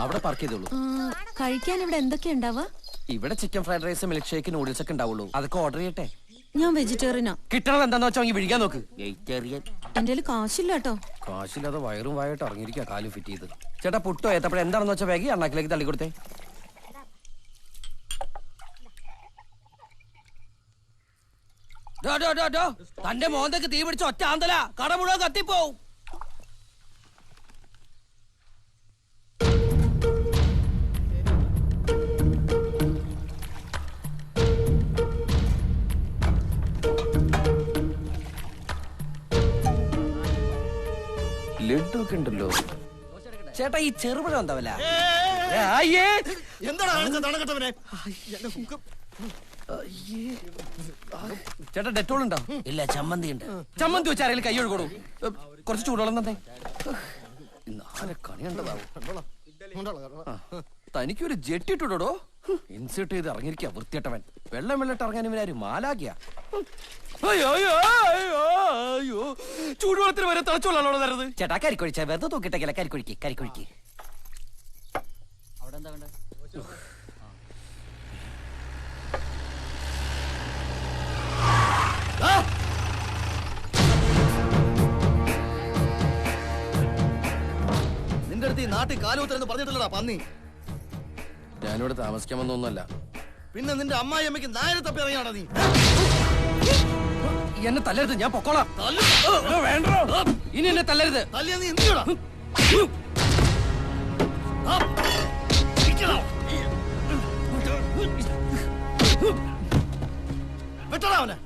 അവിടെ പാർക്ക് ചെയ്തോളൂ. കഴിക്കാൻ ഇവിടെ എന്തൊക്കെയാ ഉണ്ടാവുക? ഇവിടെ chicken fried rice, milk shake, noodles ഒക്കെ ഉണ്ടാവുള്ളൂ. അതൊക്കെ ഓർഡർ ചെയ്യട്ടെ? ഞാൻ വെജിറ്റേറിയനാ. കിട്ടണത് എന്താന്ന് വെച്ചാൽ വിഴിക്കാൻ നോക്ക്. വെജിറ്റേറിയൻ. എന്റെ കാശില്ല കേട്ടോ. കാശില്ലാതെ വയറും വായിട്ട് ഇറങ്ങിയിരിക്കുക, കാലും ഫിറ്റ് ചെയ്ത്. ചേട്ടാ പുട്ടോ ഏത്തപ്പഴം എന്താണെന്ന് വെച്ചാൽ വേഗം അണ്ണാക്കിലേക്ക് തള്ളിക്കൊടുത്തേ. തന്റെ മോന്തക്ക് തീ പിടിച്ച ഒറ്റ ആന്തല കട മുഴുവൻ കത്തിപ്പോവും. ലഡു ഒക്കെ ഉണ്ടല്ലോ. ചേട്ടാ ഈ ചെറുപഴം എന്താവല്ല? ചേട്ടാ ഡെറ്റോൾ ഉണ്ടോ? ഇല്ല, ചമ്മന്തി ഉണ്ട്. ചമ്മന്തി വെച്ച് ആരെങ്കിലും കൈ ഒഴുകോളൂ. കുറച്ച് ചൂടുവെള്ളം തന്നെ. കണി കണ്ടതാവും. തനിക്കൊരു ജെട്ടി ഇട്ടുടോ. ഇൻസേർട്ട് ചെയ്ത് ഇറങ്ങിയിരിക്കുക വൃത്തിയട്ടവൻ. വെള്ളം ഇറങ്ങാൻ ഇവരാരും മാലാകിയ. ചൂടുവെള്ളത്തിന് വരെ തിളച്ചുള്ളാണോ തരുന്നത്? ചേട്ടാ കരിക്കൊഴിച്ച വെറുതെ തൂക്കിട്ടേക്കല്ല. കരിക്കൊഴിക്ക് കരിക്കൊഴിക്ക്. അവിടെ എന്താ വേണ്ടത്? നിന്റെ അടുത്ത് ഈ നാട്ടിൽ കാലുകുത്തരെന്ന് പറഞ്ഞിട്ടില്ലടാ പന്നി. ഞാനിവിടെ താമസിക്കാൻ വന്നൊന്നുമല്ല. പിന്നെ നിന്റെ അമ്മായി അമ്മയ്ക്ക് നായരെ തപ്പി ഇറങ്ങിയാടാ നീ. എന്നെ തല്ലരുത്, ഞാൻ പൊക്കോളാം. വേണ്ട, ഇനി എന്നെ തല്ലരുത്. തല്ലിയാ നീ എന്ത് ചെയ്യടാ? വെട്ടടാ അവനെ.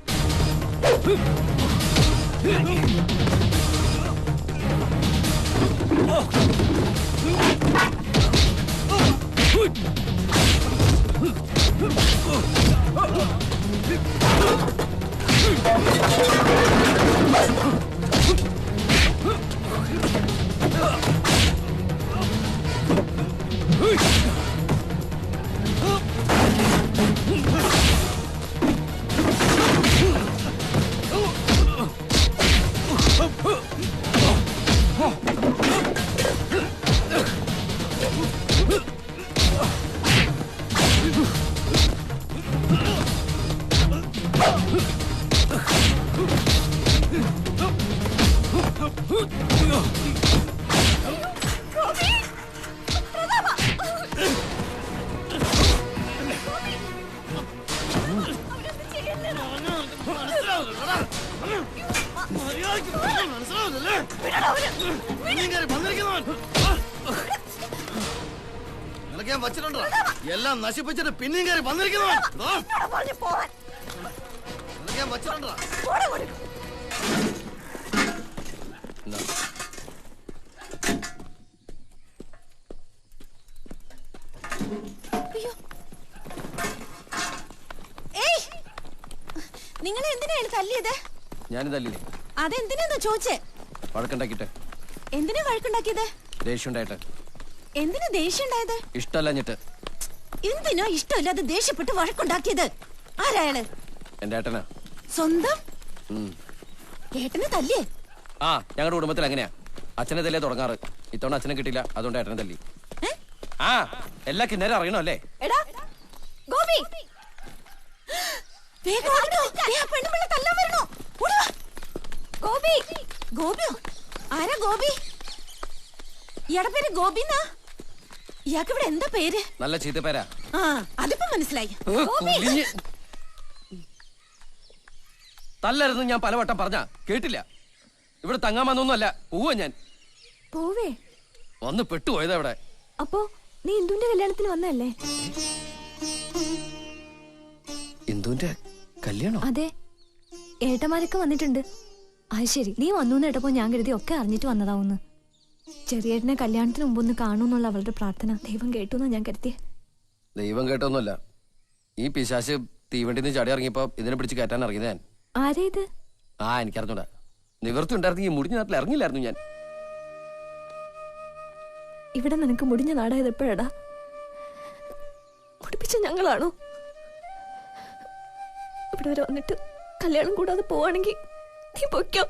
നിനക്ക് ഞാൻ വച്ചിട്ടുണ്ടോ? എല്ലാം നശിപ്പിച്ചിട്ട് പിന്നെയും കയറി വന്നിരിക്കുന്നവൻ. നിനക്ക് ഞാൻ വച്ചിട്ടുണ്ടോ? നിങ്ങൾ എന്തിനാണ് തല്ലിയത്? ഞാൻ തല്ലില്ലേ? അതെന്തിനാ ചോദിച്ചേ? വഴക്കുണ്ടാക്കിട്ടെ. എന്തിനാ വഴക്കുണ്ടാക്കിയത്? ദേഷ്യം ഉണ്ടായിട്ട്. എന്തിനാ ദേഷ്യം ഉണ്ടായത്? ഇഷ്ടമല്ലഞ്ഞിട്ട്. എന്തിനോ ഇഷ്ടമില്ലാതെ ദേഷ്യപ്പെട്ട് വഴക്കുണ്ടാക്കിയത്? ആരായാള്? എന്റെ ഏട്ടനാ. സ്വന്തം ഏട്ടനെ തല്ലിയേ? ആ, ഞങ്ങളുടെ കുടുംബത്തിൽ അങ്ങനെയാ. അച്ഛനെ തല്ലേ തുടങ്ങാറ്. ഇത്തവണ അച്ഛനെ കിട്ടില്ല, അതുകൊണ്ട് ഏട്ടനെ തല്ലി. ആ, എല്ലാ കിന്നേരം അറിയണോ അല്ലേ? ഗോപി, ഗോപി, ഗോപിയോ? ആരാ ഗോപി? ഇയാടെ പേര് ഗോപിന്നാ? ഇയാൾക്ക് ഇവിടെ എന്താ പേര്? നല്ല ചീത്ത പേരാ. ആ, അതിപ്പോ മനസ്സിലായി. തല്ലരുന്ന് ഞാൻ പലവട്ടം പറഞ്ഞ കേട്ടില്ല. ഇവിടെ തങ്ങാൻ വന്നൊന്നുമല്ല. പോവാ ഞാൻ. പോവേ? വന്ന് പെട്ടുപോയതാ ഇവിടെ. അപ്പോ നീ ഇന്ദുവിന്റെ കല്യാണത്തിന് വന്നല്ലേ? ഇന്ദുവിന്റെ കല്യാണം? അതെ, ഏട്ടന്മാരൊക്കെ വന്നിട്ടുണ്ട്. അത് ശരി, നീ വന്നു കേട്ടപ്പോ ഞാൻ കരുതി ഒക്കെ അറിഞ്ഞിട്ട് വന്നതാവുന്ന്. ചെറിയേട്ടനെ കല്യാണത്തിന് മുമ്പ് ഒന്ന് കാണൂന്നുള്ള അവളുടെ പ്രാർത്ഥന ദൈവം കേട്ടു ഞാൻ കരുതിയെ. ദൈവം കേട്ടൊന്നുമല്ല. ഈ പിശാശ് തീവണ്ടിന്ന് ചാടി ഇറങ്ങിയപ്പോ ഇതിനെ പിടിച്ച് കയറ്റാൻ ഇറങ്ങിയത് ഞാൻ. ആരാ ഇത്? ആ, എനിക്കറിഞ്ഞൂടാ. നിവർത്തി ഉണ്ടായിരുന്നെങ്കിൽ ഈ മുടിഞ്ഞ നാട്ടിൽ ഇറങ്ങില്ലായിരുന്നു ഞാൻ. ഇവിടെ നിനക്ക് മുടിഞ്ഞ നാടായത് എപ്പോഴാടാ? മുടിപ്പിച്ച ഞങ്ങളാണോ? ഇവിടെ വരെ വന്നിട്ട് കല്യാണം കൂടാതെ പോവാണെങ്കിൽ നീ പൊയ്ക്കോ.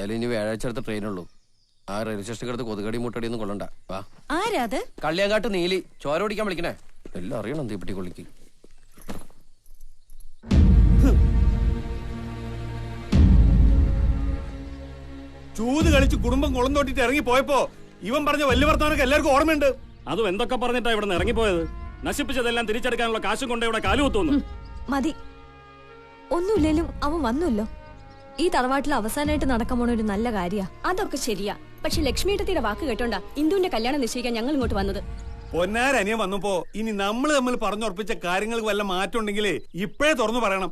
എന്തായാലും ഇനി വ്യാഴാഴ്ച അടുത്ത ട്രെയിനുള്ളൂ. ആ റെയിൽവേ സ്റ്റേഷനിൽ കിടത്ത് കൊതുകടി മുട്ടടിയൊന്നും കൊള്ളണ്ട. വാ. ആരാത്? കള്ളിയാങ്കാട്ട് നീലി. ചോര ഓടിക്കാൻ വിളിക്കണേ. എല്ലാം അറിയണം തീപ്പെട്ടി കൊള്ളിക്ക്. ചൂത് കളിച്ച് കുടുംബം കുളം തോട്ടിട്ട് ഇറങ്ങി പോയപ്പോ ഇവൻ പറഞ്ഞ വലിയ വർത്തമാനൊക്കെ എല്ലാവർക്കും ഓർമ്മയുണ്ട്. അതും എന്തൊക്കെ പറഞ്ഞിട്ടാ ഇവിടെ നിന്ന് ഇറങ്ങിപ്പോയത്? നശിപ്പിച്ചതെല്ലാം തിരിച്ചെടുക്കാനുള്ള കാശും കൊണ്ട് ഇവിടെ കാലുകുത്തുന്നു. മതി, ഒന്നുമില്ലേലും അവൻ വന്നുല്ലോ. ഈ തറവാട്ടിൽ അവസാനമായിട്ട് നടക്കാൻ പോണ ഒരു നല്ല കാര്യ. അതൊക്കെ ശരിയാ, പക്ഷെ ലക്ഷ്മിയുടെ വാക്ക് കേട്ടോണ്ടാ ഇന്ദുവിന്റെ കല്യാണം നിശ്ചയിക്കാൻ ഞങ്ങൾ ഇങ്ങോട്ട് വന്നത്. പൊന്നാരനിയൻ വന്നപ്പോ ഇനി നമ്മൾ തമ്മിൽ പറഞ്ഞുറപ്പിച്ച കാര്യങ്ങൾക്ക് വല്ല മാറ്റം ഉണ്ടെങ്കിലേ ഇപ്പോഴേ തുറന്നു പറയണം.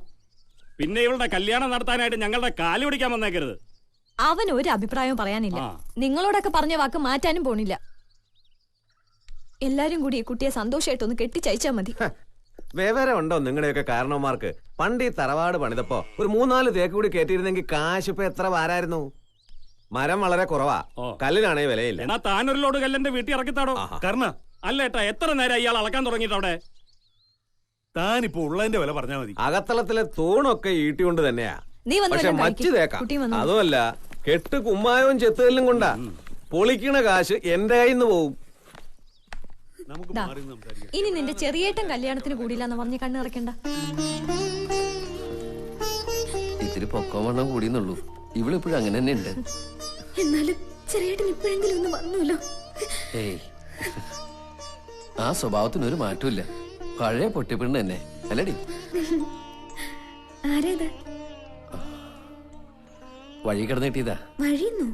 പിന്നെ ഇവളുടെ കല്യാണം നടത്താനായിട്ട് ഞങ്ങളുടെ കാല് പിടിക്കാൻ വന്നേക്കരുത്. അവൻ ഒരു അഭിപ്രായവും പറയാനില്ല. നിങ്ങളോടൊക്കെ പറഞ്ഞ വാക്ക് മാറ്റാനും പോണില്ല. എല്ലാരും കൂടി ഈ കുട്ടിയെ സന്തോഷമായിട്ടൊന്ന് കെട്ടിച്ചയച്ചാ മതി. വിവരം ഉണ്ടോ നിങ്ങളുടെയൊക്കെ കാരണവന്മാർക്ക്? പണ്ട് ഈ തറവാട് പണിതപ്പോ ഒരു 3-4 തേക്ക് കൂടി കേട്ടിരുന്നെങ്കിൽ കാശ് ഇപ്പൊ എത്ര വാരായിരുന്നു? മരം വളരെ കുറവാ, കല്ലിനാണേ വിലയില്ല. എന്നാ താനൊരു ലോഡ് കല്ലെന്റെ വീട്ടിൽ ഇറക്കിത്താടോ. കാരണം അല്ല ഏട്ടാ, എത്ര നേരം ഇയാൾ അളക്കാൻ തുടങ്ങിയിട്ട് അവിടെ? താനിപ്പോ ഉള്ളതിന്റെ വില പറഞ്ഞാ മതി. അകത്തളത്തിലെ തൂണൊക്കെ ഈട്ടിക്കൊണ്ട് തന്നെയാ. നീ വന്ന് പക്ഷെ വല്ലതും മച്ച് കഴിക്ക്. തേക്കാം. കുട്ടിയും വന്നു. അതുമല്ല, കെട്ട് കുമ്മായവും ചെത്തുകല്ലും കൊണ്ടാ. പൊളിക്കണ കാശ് എന്റെ കയ്യിൽ നിന്ന് പോവും. നമുക്ക് ദാ, മാറി സംസാരിക്കാം. ഇനി നിന്റെ ചെറിയേട്ടൻ കല്യാണത്തിന് കൂടിയില്ലെന്ന് പറഞ്ഞ് കണ്ണ് നിറയ്ക്കണ്ട. ഇത്തിരി പൊക്കം വണ്ണം കൂടിയെന്നുള്ളൂ. ഇവളിപ്പോഴും അങ്ങനെ തന്നെ ഉണ്ട്. എന്നാലും ചെറിയേട്ടൻ ഇപ്പോഴെങ്കിലും ഒന്ന് വന്നല്ലോ. ഏയ്, ആ സ്വഭാവത്തിനൊരു മാറ്റമില്ല. പഴയ പൊട്ടിപ്പിണ്ണ് തന്നെ അല്ലടി. ആരേത്? വഴി കിടന്ന് കിട്ടിയതാ. വഴിയുന്നു?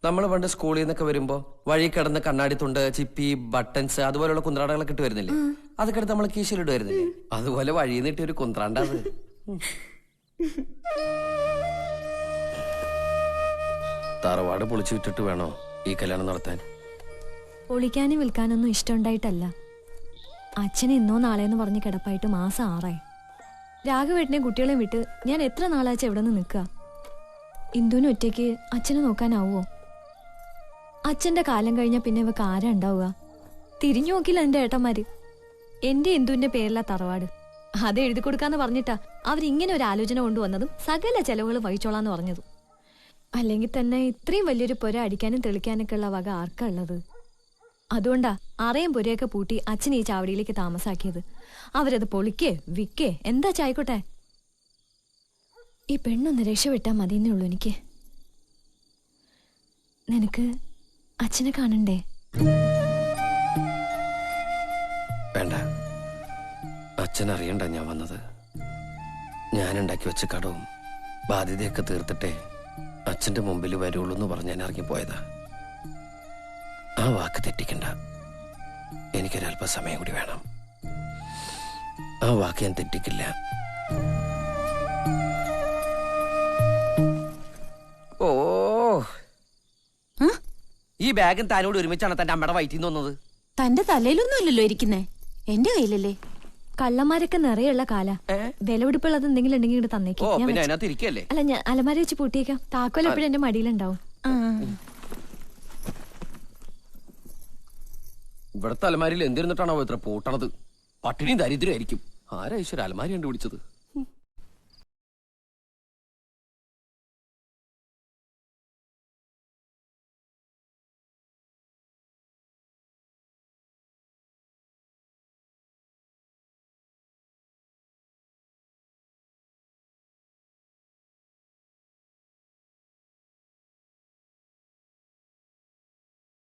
നമ്മള് പണ്ട് സ്കൂളിൽ നിന്നൊക്കെ വരുമ്പോ വഴി കിടന്ന് കണ്ണാടി തുണ്ട്, ചിപ്പി, ബട്ടൺസ് അതുപോലെയുള്ള കുന്ത്രാടകളൊക്കെ ഇട്ട് വരുന്നില്ലേ? അതൊക്കെ എടുത്ത് നമ്മള് കീശയിലിടുവായിരുന്നില്ലേ? അതുപോലെ വഴിയിൽ നിന്ന് കിട്ടിയ ഒരു കുന്ത്രാണ്ടാത്. തറവാട് പൊളിച്ചു വിട്ടിട്ട് വേണോ ഈ കല്യാണം നടത്താൻ? പൊളിക്കാനും വിൽക്കാനൊന്നും ഇഷ്ടമുണ്ടായിട്ടല്ല. അച്ഛന് ഇന്നോ നാളെന്ന് പറഞ്ഞ് കിടപ്പായിട്ട് മാസം 6 ആയി. രാഘവേട്ടനെ കുട്ടികളെ വിട്ട് ഞാൻ എത്ര നാളാച്ച എവിടെ നിന്ന് നിൽക്കുക? ഇന്ദുവിന് ഒറ്റയ്ക്ക് അച്ഛനെ നോക്കാനാവോ? അച്ഛന്റെ കാലം കഴിഞ്ഞാൽ പിന്നെ ഇവക്ക് ആരാ ഉണ്ടാവുക? തിരിഞ്ഞു നോക്കില്ല എന്റെ ഏട്ടന്മാര്. എന്റെ ഇന്ദുവിന്റെ പേരിലാ തറവാട്. അത് എഴുതി കൊടുക്കാന്ന് പറഞ്ഞിട്ടാ അവരിങ്ങനെ ഒരു ആലോചന കൊണ്ടുവന്നതും സകല ചെലവുകൾ വഹിച്ചോളാന്ന് പറഞ്ഞതും. അല്ലെങ്കിൽ തന്നെ ഇത്രയും വലിയൊരു പുര അടിക്കാനും തെളിക്കാനൊക്കെ ഉള്ള വക ആർക്കാ ഉള്ളത്? അതുകൊണ്ടാ അറയും പുരയൊക്കെ പൂട്ടി അച്ഛൻ ഈ ചാവടിയിലേക്ക് താമസാക്കിയത്. അവരത് പൊളിക്കേ വിക്കേ എന്താ ചായിക്കോട്ടെ. ഈ പെണ്ണൊന്ന് രക്ഷപ്പെട്ടാ മതിയെന്നേ ഉള്ളൂ എനിക്ക്. നിനക്ക് അച്ഛനെ കാണണ്ടേ? വേണ്ട, അച്ഛൻ അറിയണ്ട ഞാൻ വന്നത്. ഞാനുണ്ടാക്കി വെച്ച കടവും ബാധ്യതയൊക്കെ തീർത്തിട്ടേ അച്ഛന്റെ മുമ്പിൽ വരുള്ളൂ എന്ന് പറഞ്ഞ് ഞാൻ ഇറങ്ങിപ്പോയതാ. ആ വാക്ക് തെറ്റിക്കണ്ട. എനിക്കൊരല്പ സമയം കൂടി വേണം. ആ വാക്ക് ഞാൻ തെറ്റിക്കില്ല. ഓ, ഈ ബാഗും താനോട് ഒരുമിച്ചാണ് തന്റെ അമ്മയുടെ വയറ്റിൽ നിന്ന് വന്നത്. തന്റെ തലയിലൊന്നും അല്ലല്ലോ ഇരിക്കുന്നേ, എന്റെ കയ്യിലല്ലേ. കള്ളന്മാരൊക്കെ നിറയുള്ള കാല. വിലപിടിപ്പുള്ളത് എന്തെങ്കിലും ഉണ്ടെങ്കിൽ ഇങ്ങോട്ട് തന്നേക്കും. ഓ, പിന്നെ അതിനകത്ത് ഇരിക്കല്ലേ? അല്ല, ഞാൻ അലമാര വെച്ച് പൂട്ടിയേക്കാം. താക്കോൽ എപ്പോഴും എന്റെ മടിയിലുണ്ടാവും. ഇവിടുത്തെ അലമാരിയിൽ എന്തിരുന്നിട്ടാണോ ഇത്ര പൂട്ടണത്? പട്ടിണിയും ദരിദ്രമായിരിക്കും. ആരാ ഈശ്വര അലമാരി കണ്ടുപിടിച്ചത്?